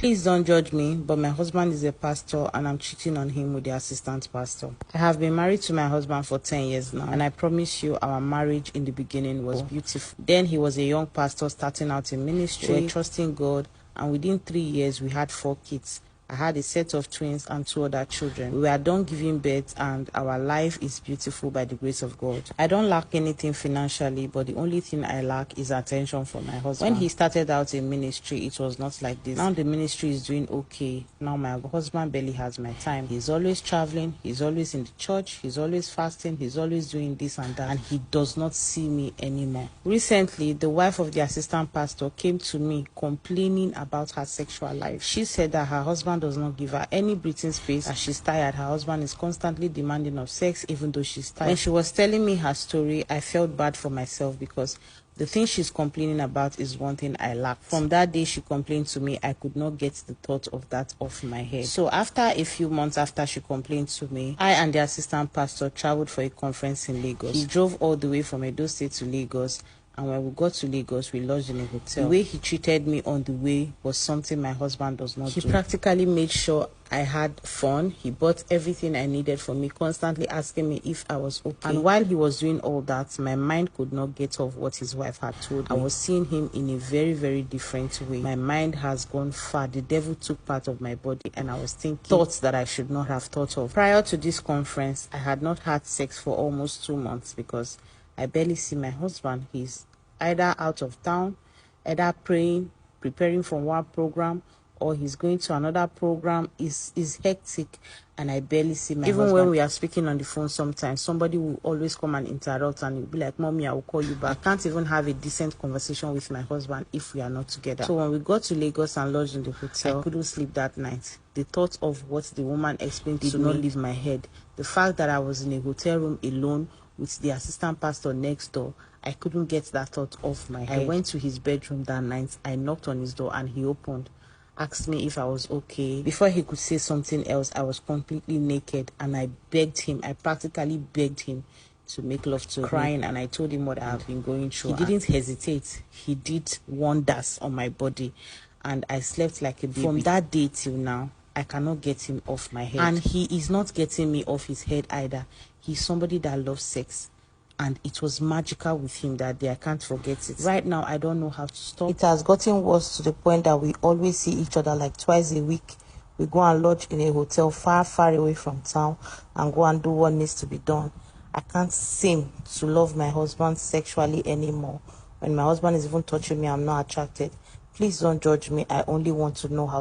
Please don't judge me, but my husband is a pastor and I'm cheating on him with the assistant pastor. I have been married to my husband for 10 years now, and I promise you our marriage in the beginning was beautiful. Then he was a young pastor starting out in ministry. We were trusting God, and within 3 years we had 4 kids. I had a set of twins and 2 other children. We were done giving birth, and our life is beautiful by the grace of God. I don't lack anything financially, but the only thing I lack is attention from my husband. When he started out in ministry, it was not like this. Now the ministry is doing okay. Now my husband barely has my time. He's always traveling, he's always in the church, he's always fasting, he's always doing this and that, and he does not see me anymore. Recently, the wife of the assistant pastor came to me complaining about her sexual life. She said that her husband does not give her any breathing space, as she's tired. Her husband is constantly demanding of sex even though she's tired. When she was telling me her story, I felt bad for myself because the thing she's complaining about is one thing I lack. From that day she complained to me, I could not get the thought of that off my head. So after a few months after she complained to me, I and the assistant pastor traveled for a conference in Lagos. He drove all the way from Edo State to Lagos, and when we got to Lagos, we lodged in a hotel. The way he treated me on the way was something my husband does not do. He practically made sure I had fun. He bought everything I needed for me, constantly asking me if I was okay. And while he was doing all that, my mind could not get off what his wife had told me. I was seeing him in a very, very different way. My mind has gone far. The devil took part of my body, and I was thinking thoughts that I should not have thought of. Prior to this conference, I had not had sex for almost 2 months because I barely see my husband. He's either out of town, either praying, preparing for one program, or he's going to another program. Is hectic, and I barely see my husband. Even when we are speaking on the phone, sometimes somebody will always come and interrupt, and you'll be like, "Mommy, I will call you back." I can't even have a decent conversation with my husband if we are not together. So when we got to Lagos and lodged in the hotel, I couldn't sleep that night. The thought of what the woman explained did not leave my head. The fact that I was in a hotel room alone with the assistant pastor next door, I couldn't get that thought off my head. I went to his bedroom that night. I knocked on his door and he opened, asked me if I was okay. Before he could say something else, I was completely naked, and I begged him. I practically begged him to make love to me, crying, and I told him what I have been going through. He didn't hesitate. He did wonders on my body, and I slept like a baby. From that day till now, I cannot get him off my head, and he is not getting me off his head either. He's somebody that loves sex, and it was magical with him that day. I can't forget it. Right now, I don't know how to stop. It has gotten worse to the point that we always see each other like twice a week. We go and lodge in a hotel far, far away from town and go and do what needs to be done. I can't seem to love my husband sexually anymore. When my husband is even touching me, I'm not attracted. Please don't judge me. I only want to know how